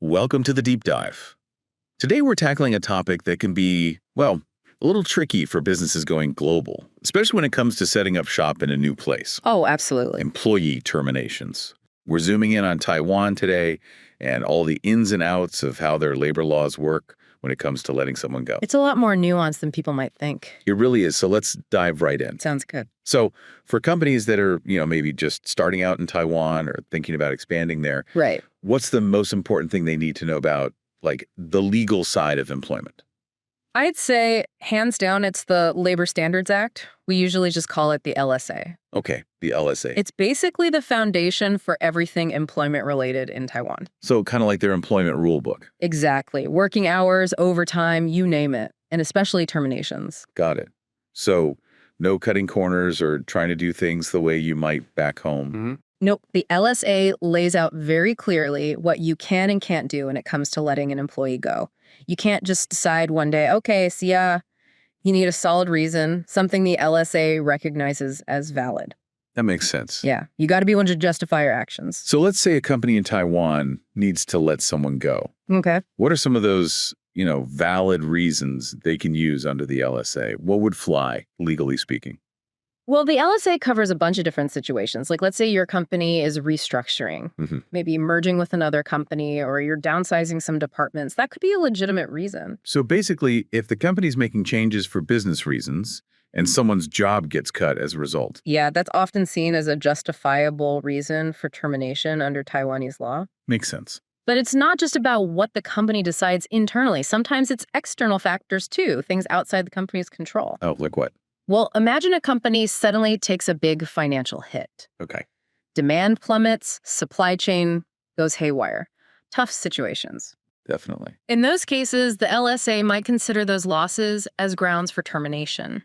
Welcome to the Deep Dive. Today we're tackling a topic that can be, well, a little tricky for businesses going global, especially when it comes to setting up shop in a new place. Oh, absolutely. Employee terminations. We're zooming in on Taiwan today and all the ins and outs of how their labor laws work when it comes to letting someone go. It's a lot more nuanced than people might think. It really is. So let's dive right in. Sounds good. So for companies that are, maybe just starting out in Taiwan or thinking about expanding there, Right. what's the most important thing they need to know about, like, the legal side of employment? I'd say, hands down, it's the Labor Standards Act. We usually just call it the LSA. Okay, the LSA. It's basically the foundation for everything employment-related in Taiwan. So kind of like their employment rule book. Exactly. Working hours, overtime, you name it, and especially terminations. Got it. So no cutting corners or trying to do things the way you might back home. Nope. The LSA lays out very clearly what you can and can't do when it comes to letting an employee go. You can't just decide one day, okay, so yeah, you need a solid reason, something the LSA recognizes as valid. That makes sense. Yeah, you got to be willing to justify your actions. So let's say a company in Taiwan needs to let someone go. Okay. What are some of those, valid reasons they can use under the LSA? What would fly, legally speaking? Well, the LSA covers a bunch of different situations. Like, let's say your company is restructuring, maybe merging with another company, or you're downsizing some departments. That could be a legitimate reason. So basically, if the company's making changes for business reasons and someone's job gets cut as a result. Yeah, that's often seen as a justifiable reason for termination under Taiwanese law. Makes sense. But it's not just about what the company decides internally. Sometimes it's external factors, too, things outside the company's control. Oh, like what? Well, imagine a company suddenly takes a big financial hit. Okay. Demand plummets, supply chain goes haywire. Tough situations. Definitely. In those cases, the LSA might consider those losses as grounds for termination.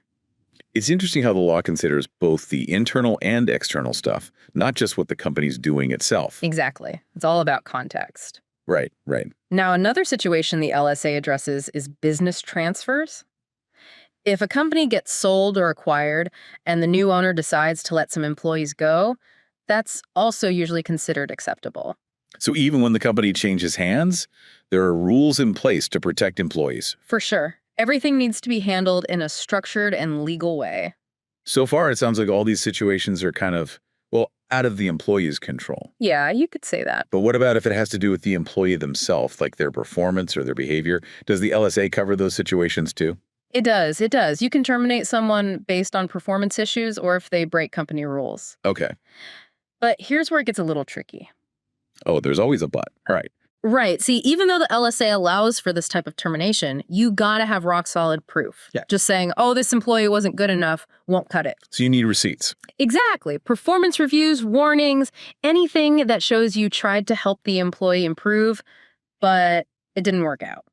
It's interesting how the law considers both the internal and external stuff, not just what the company's doing itself. Exactly. It's all about context. Right. Now, another situation the LSA addresses is business transfers. If a company gets sold or acquired and the new owner decides to let some employees go, that's also usually considered acceptable. So even when the company changes hands, there are rules in place to protect employees. For sure. Everything needs to be handled in a structured and legal way. So far, it sounds like all these situations are kind of, out of the employee's control. Yeah, you could say that. But what about if it has to do with the employee themselves, like their performance or their behavior? Does the LSA cover those situations too? It does. You can terminate someone based on performance issues or if they break company rules. Okay. But here's where it gets a little tricky. Oh, there's always a but. All right. Right. See, even though the LSA allows for this type of termination, you gotta have rock solid proof. Yeah. Just saying, oh, this employee wasn't good enough, won't cut it. So you need receipts. Exactly. Performance reviews, warnings, anything that shows you tried to help the employee improve, but it didn't work out.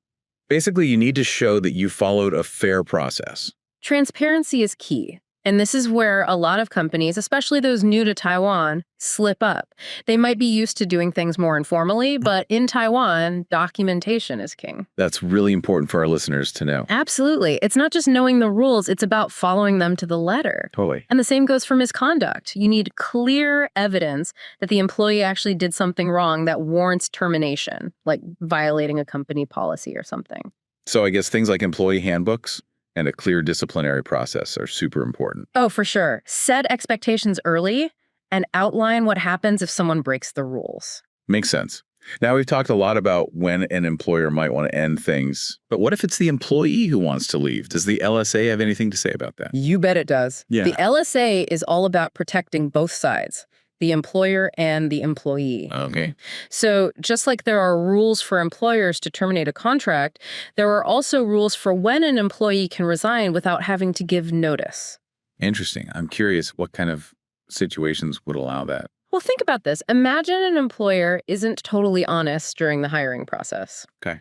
Basically, you need to show that you followed a fair process. Transparency is key. And this is where a lot of companies, especially those new to Taiwan, slip up. They might be used to doing things more informally, but in Taiwan, documentation is king. That's really important for our listeners to know. Absolutely. It's not just knowing the rules, it's about following them to the letter. Totally. And the same goes for misconduct. You need clear evidence that the employee actually did something wrong that warrants termination, like violating a company policy or something. So I guess things like employee handbooks and a clear disciplinary process are super important. Oh, for sure. Set expectations early and outline what happens if someone breaks the rules. Makes sense. Now, we've talked a lot about when an employer might want to end things, but what if it's the employee who wants to leave? Does the LSA have anything to say about that? You bet it does. Yeah. The LSA is all about protecting both sides, the employer and the employee. Okay. So just like there are rules for employers to terminate a contract, there are also rules for when an employee can resign without having to give notice. Interesting. I'm curious what kind of situations would allow that. Well, think about this. Imagine an employer isn't totally honest during the hiring process. Okay.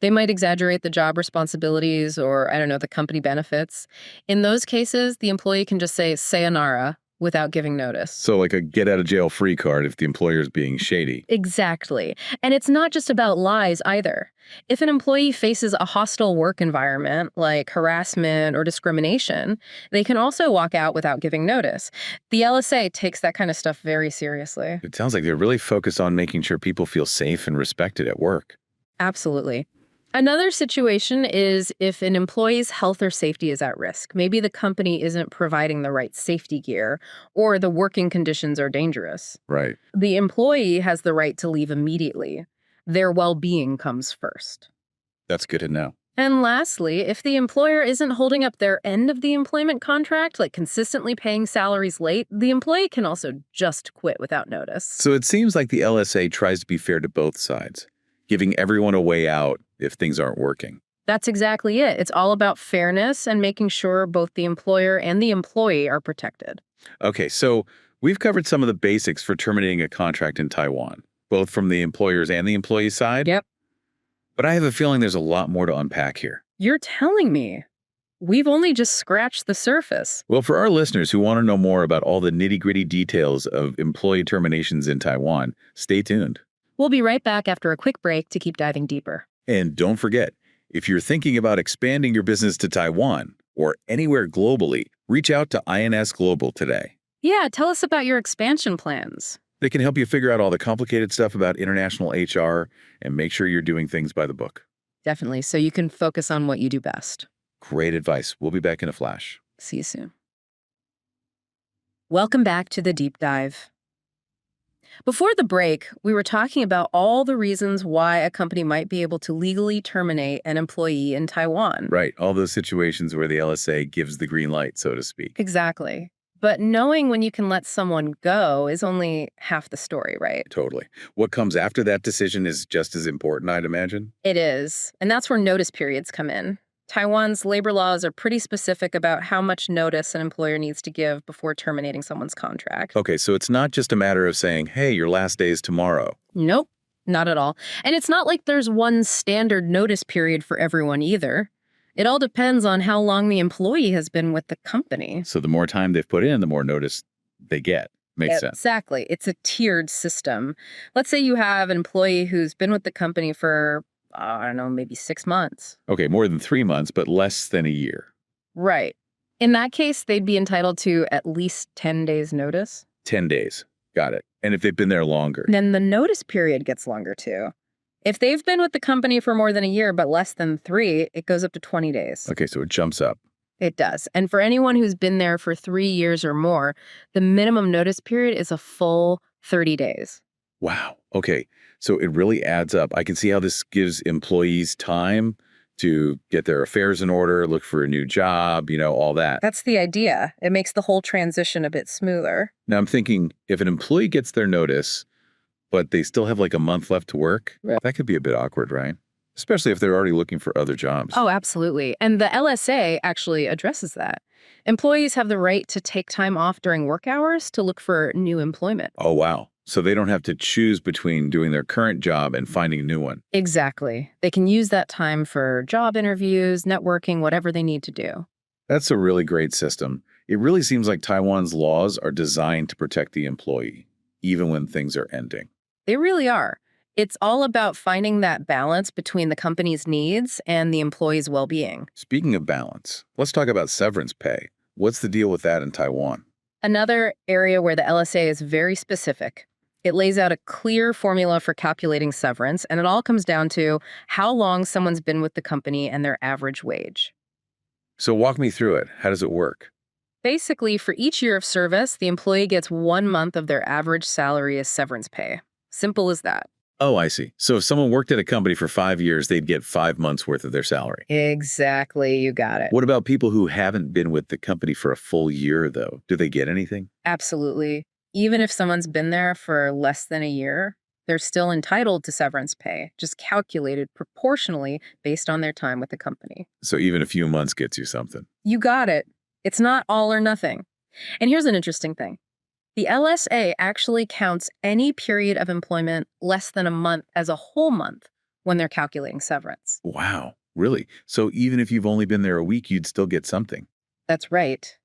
They might exaggerate the job responsibilities or, the company benefits. In those cases, the employee can just say sayonara without giving notice. So like a get out of jail free card if the employer is being shady. Exactly. And it's not just about lies either. If an employee faces a hostile work environment like harassment or discrimination, they can also walk out without giving notice. The LSA takes that kind of stuff very seriously. It sounds like they're really focused on making sure people feel safe and respected at work. Absolutely. Another situation is if an employee's health or safety is at risk. Maybe the company isn't providing the right safety gear or the working conditions are dangerous. Right. The employee has the right to leave immediately. Their well-being comes first. That's good to know. And lastly, if the employer isn't holding up their end of the employment contract, like consistently paying salaries late, the employee can also just quit without notice. So it seems like the LSA tries to be fair to both sides, giving everyone a way out if things aren't working. That's exactly it. It's all about fairness and making sure both the employer and the employee are protected. Okay, so we've covered some of the basics for terminating a contract in Taiwan, both from the employer's and the employee's side. Yep. But I have a feeling there's a lot more to unpack here. You're telling me. We've only just scratched the surface. Well, for our listeners who want to know more about all the nitty-gritty details of employee terminations in Taiwan, stay tuned. We'll be right back after a quick break to keep diving deeper. And don't forget, if you're thinking about expanding your business to Taiwan or anywhere globally, reach out to INS Global today. Yeah, tell us about your expansion plans. They can help you figure out all the complicated stuff about international HR and make sure you're doing things by the book. Definitely, so you can focus on what you do best. Great advice. We'll be back in a flash. See you soon. Welcome back to the deep dive. Before the break, we were talking about all the reasons why a company might be able to legally terminate an employee in Taiwan. Right. All those situations where the LSA gives the green light, so to speak. Exactly. But knowing when you can let someone go is only half the story, right? Totally. What comes after that decision is just as important, I'd imagine. It is. And that's where notice periods come in. Taiwan's labor laws are pretty specific about how much notice an employer needs to give before terminating someone's contract. Okay, so it's not just a matter of saying, hey, your last day is tomorrow. Nope, not at all. And it's not like there's one standard notice period for everyone either. It all depends on how long the employee has been with the company. So the more time they've put in, the more notice they get. Makes sense. Exactly. It's a tiered system. Let's say you have an employee who's been with the company for, I don't know, maybe 6 months. Okay, more than 3 months, but less than a year. Right. In that case, they'd be entitled to at least 10 days notice. 10 days. Got it. And if they've been there longer? Then the notice period gets longer too. If they've been with the company for more than a year, but less than 3, it goes up to 20 days. Okay, so it jumps up. It does. And for anyone who's been there for 3 years or more, the minimum notice period is a full 30 days. Wow. Okay, so it really adds up. I can see how this gives employees time to get their affairs in order, look for a new job, all that. That's the idea. It makes the whole transition a bit smoother. Now I'm thinking if an employee gets their notice, but they still have like a month left to work, Right. That could be a bit awkward, right? Especially if they're already looking for other jobs. Oh, absolutely. And the LSA actually addresses that. Employees have the right to take time off during work hours to look for new employment. Oh, wow. So they don't have to choose between doing their current job and finding a new one. Exactly. They can use that time for job interviews, networking, whatever they need to do. That's a really great system. It really seems like Taiwan's laws are designed to protect the employee, even when things are ending. They really are. It's all about finding that balance between the company's needs and the employee's well-being. Speaking of balance, let's talk about severance pay. What's the deal with that in Taiwan? Another area where the LSA is very specific. It lays out a clear formula for calculating severance, and it all comes down to how long someone's been with the company and their average wage. So walk me through it. How does it work? Basically, for each year of service, the employee gets 1 month of their average salary as severance pay. Simple as that. Oh, I see. So if someone worked at a company for 5 years, they'd get 5 months worth of their salary. Exactly, you got it. What about people who haven't been with the company for a full year, though? Do they get anything? Absolutely. Even if someone's been there for less than a year, they're still entitled to severance pay, just calculated proportionally based on their time with the company. So even a few months gets you something. You got it. It's not all or nothing. And here's an interesting thing. The LSA actually counts any period of employment less than a month as a whole month when they're calculating severance. Wow, really? So even if you've only been there a week, you'd still get something. That's right.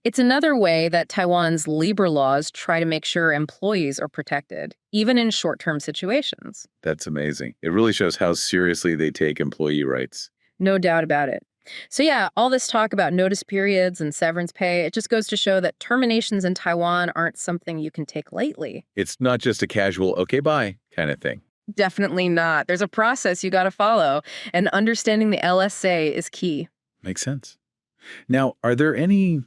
It's another way that Taiwan's labor laws try to make sure employees are protected, even in short-term situations. That's amazing. It really shows how seriously they take employee rights. No doubt about it. So yeah, all this talk about notice periods and severance pay, it just goes to show that terminations in Taiwan aren't something you can take lightly. It's not just a casual, okay, bye kind of thing. Definitely not. There's a process you got to follow, and understanding the LSA is key. Makes sense. Now, are there any,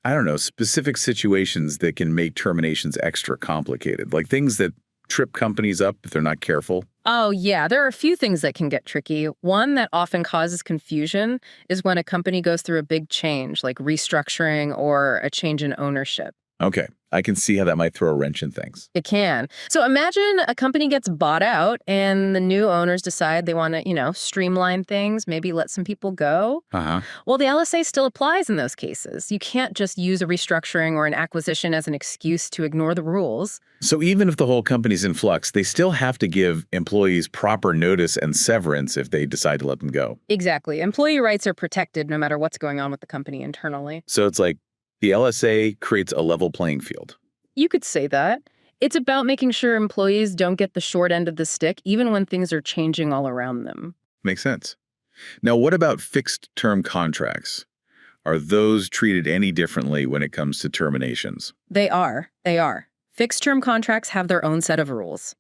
I don't know, specific situations that can make terminations extra complicated? Like things that trip companies up if they're not careful? Oh, yeah, there are a few things that can get tricky. One that often causes confusion is when a company goes through a big change, like restructuring or a change in ownership. Okay, I can see how that might throw a wrench in things. It can. So imagine a company gets bought out and the new owners decide they want to, streamline things, maybe let some people go. Uh-huh. Well, the LSA still applies in those cases. You can't just use a restructuring or an acquisition as an excuse to ignore the rules. So even if the whole company's in flux, they still have to give employees proper notice and severance if they decide to let them go. Exactly. Employee rights are protected no matter what's going on with the company internally. So it's like the LSA creates a level playing field. You could say that. It's about making sure employees don't get the short end of the stick, even when things are changing all around them. Makes sense. Now, what about fixed-term contracts? Are those treated any differently when it comes to terminations? They are. They are. Fixed-term contracts have their own set of rules.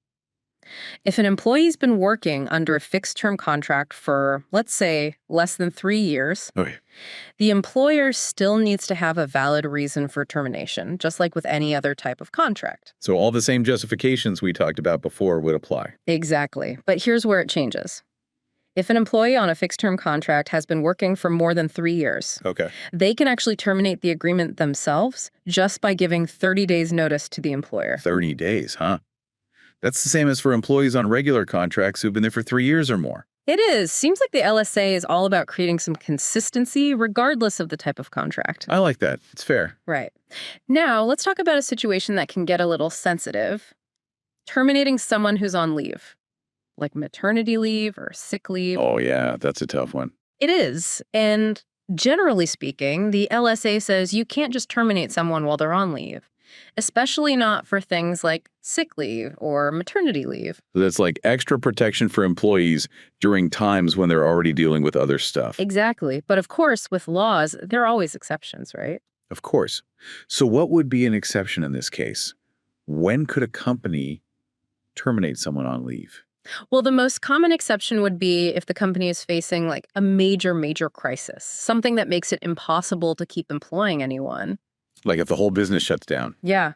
If an employee's been working under a fixed-term contract for, let's say, less than 3 years, Okay. the employer still needs to have a valid reason for termination, just like with any other type of contract. So all the same justifications we talked about before would apply. Exactly. But here's where it changes. If an employee on a fixed-term contract has been working for more than 3 years, Okay. they can actually terminate the agreement themselves just by giving 30 days notice to the employer. 30 days, huh? That's the same as for employees on regular contracts who've been there for 3 years or more. It is. Seems like the LSA is all about creating some consistency regardless of the type of contract. I like that. It's fair. Right. Now, let's talk about a situation that can get a little sensitive. Terminating someone who's on leave, like maternity leave or sick leave. Oh, yeah, that's a tough one. It is. And generally speaking, the LSA says you can't just terminate someone while they're on leave, especially not for things like sick leave or maternity leave. So that's like extra protection for employees during times when they're already dealing with other stuff. Exactly. But of course, with laws, there are always exceptions, right? Of course. So what would be an exception in this case? When could a company terminate someone on leave? Well, the most common exception would be if the company is facing like a major crisis, something that makes it impossible to keep employing anyone. Like if the whole business shuts down. Yeah.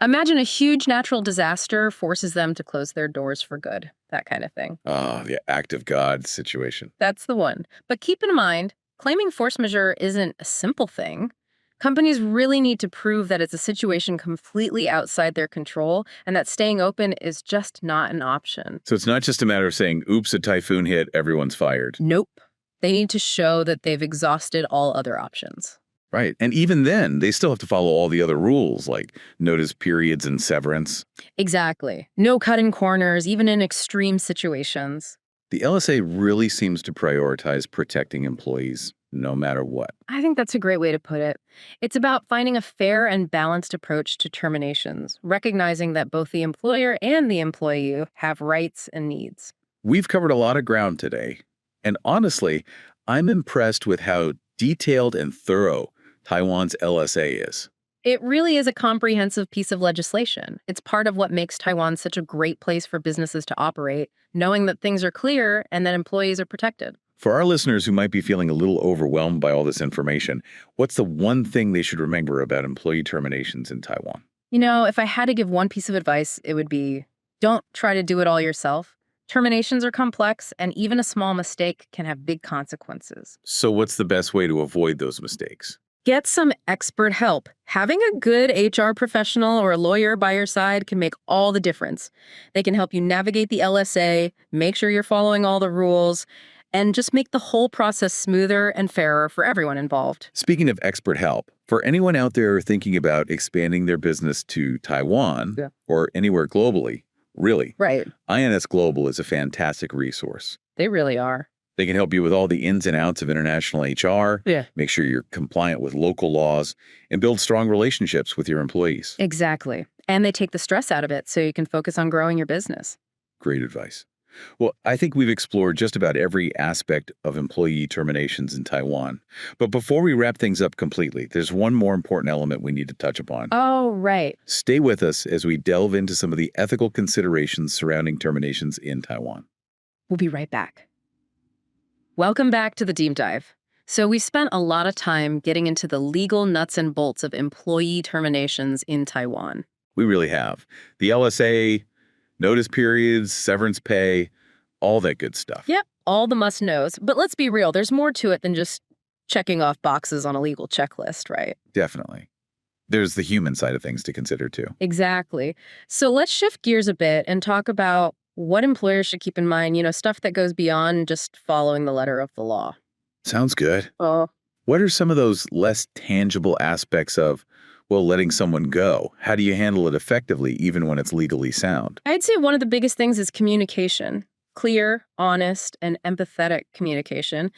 Imagine a huge natural disaster forces them to close their doors for good, that kind of thing. Ah, the act of God situation. That's the one. But keep in mind, claiming force majeure isn't a simple thing. Companies really need to prove that it's a situation completely outside their control and that staying open is just not an option. So it's not just a matter of saying, oops, a typhoon hit, everyone's fired. Nope. They need to show that they've exhausted all other options. Right. And even then, they still have to follow all the other rules like notice periods and severance. Exactly. No cutting corners, even in extreme situations. The LSA really seems to prioritize protecting employees no matter what. I think that's a great way to put it. It's about finding a fair and balanced approach to terminations, recognizing that both the employer and the employee have rights and needs. We've covered a lot of ground today. And honestly, I'm impressed with how detailed and thorough Taiwan's LSA is. It really is a comprehensive piece of legislation. It's part of what makes Taiwan such a great place for businesses to operate, knowing that things are clear and that employees are protected. For our listeners who might be feeling a little overwhelmed by all this information, what's the one thing they should remember about employee terminations in Taiwan? If I had to give one piece of advice, it would be don't try to do it all yourself. Terminations are complex, and even a small mistake can have big consequences. So what's the best way to avoid those mistakes? Get some expert help. Having a good HR professional or a lawyer by your side can make all the difference. They can help you navigate the LSA, make sure you're following all the rules, and just make the whole process smoother and fairer for everyone involved. Speaking of expert help, for anyone out there thinking about expanding their business to Taiwan or anywhere globally, really, Right. INS Global is a fantastic resource. They really are. They can help you with all the ins and outs of international HR, Yeah. make sure you're compliant with local laws, and build strong relationships with your employees. Exactly. And they take the stress out of it so you can focus on growing your business. Great advice. Well, I think we've explored just about every aspect of employee terminations in Taiwan. But before we wrap things up completely, there's one more important element we need to touch upon. Oh, right. Stay with us as we delve into some of the ethical considerations surrounding terminations in Taiwan. We'll be right back. Welcome back to the deep dive. So we spent a lot of time getting into the legal nuts and bolts of employee terminations in Taiwan. We really have. The LSA, notice periods, severance pay, all that good stuff. Yep, all the must-knows. But let's be real, there's more to it than just checking off boxes on a legal checklist, right? Definitely. There's the human side of things to consider, too. Exactly. So let's shift gears a bit and talk about what employers should keep in mind, stuff that goes beyond just following the letter of the law. Sounds good. Oh, What are some of those less tangible aspects of, well, letting someone go? How do you handle it effectively, even when it's legally sound? I'd say one of the biggest things is communication. Clear, honest, and empathetic communication.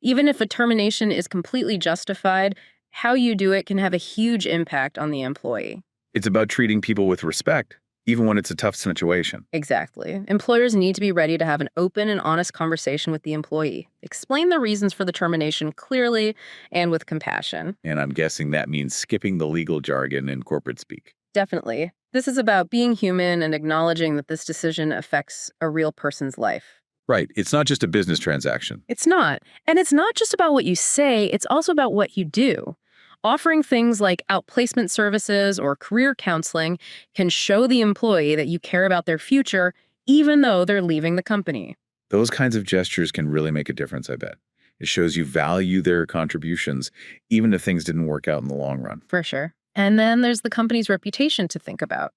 Even if a termination is completely justified, how you do it can have a huge impact on the employee. It's about treating people with respect, even when it's a tough situation. Exactly. Employers need to be ready to have an open and honest conversation with the employee. Explain the reasons for the termination clearly and with compassion. And I'm guessing that means skipping the legal jargon in corporate speak. Definitely. This is about being human and acknowledging that this decision affects a real person's life. Right. It's not just a business transaction. It's not. And it's not just about what you say, it's also about what you do. Offering things like outplacement services or career counseling can show the employee that you care about their future, even though they're leaving the company. Those kinds of gestures can really make a difference, I bet. It shows you value their contributions, even if things didn't work out in the long run. For sure. And then there's the company's reputation to think about.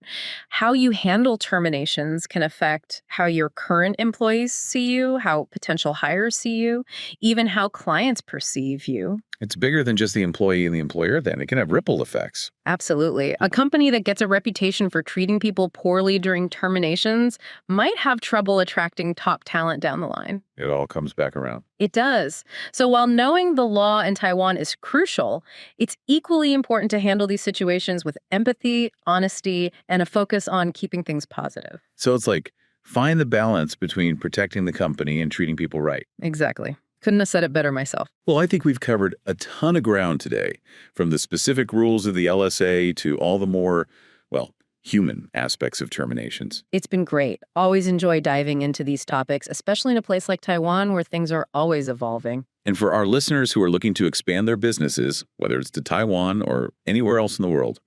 How you handle terminations can affect how your current employees see you, how potential hires see you, even how clients perceive you. It's bigger than just the employee and the employer, then. It can have ripple effects. Absolutely. A company that gets a reputation for treating people poorly during terminations might have trouble attracting top talent down the line. It all comes back around. It does. So while knowing the law in Taiwan is crucial, it's equally important to handle these situations with empathy, honesty, and a focus on keeping things positive. So it's like, find the balance between protecting the company and treating people right. Exactly. Couldn't have said it better myself. Well, I think we've covered a ton of ground today, from the specific rules of the LSA to all the more, well, human aspects of terminations. It's been great. Always enjoy diving into these topics, especially in a place like Taiwan where things are always evolving. And for our listeners who are looking to expand their businesses, whether it's to Taiwan or anywhere else in the world,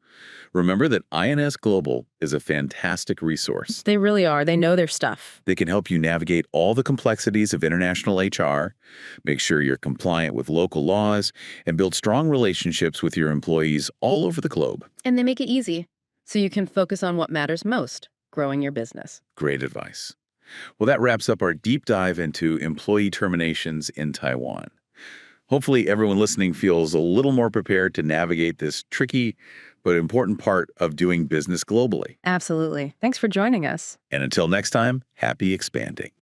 remember that INS Global is a fantastic resource. They really are. They know their stuff. They can help you navigate all the complexities of international HR, make sure you're compliant with local laws, and build strong relationships with your employees all over the globe. And they make it easy, so you can focus on what matters most, growing your business. Great advice. Well, that wraps up our deep dive into employee terminations in Taiwan. Hopefully, everyone listening feels a little more prepared to navigate this tricky but important part of doing business globally. Absolutely. Thanks for joining us. And until next time, happy expanding.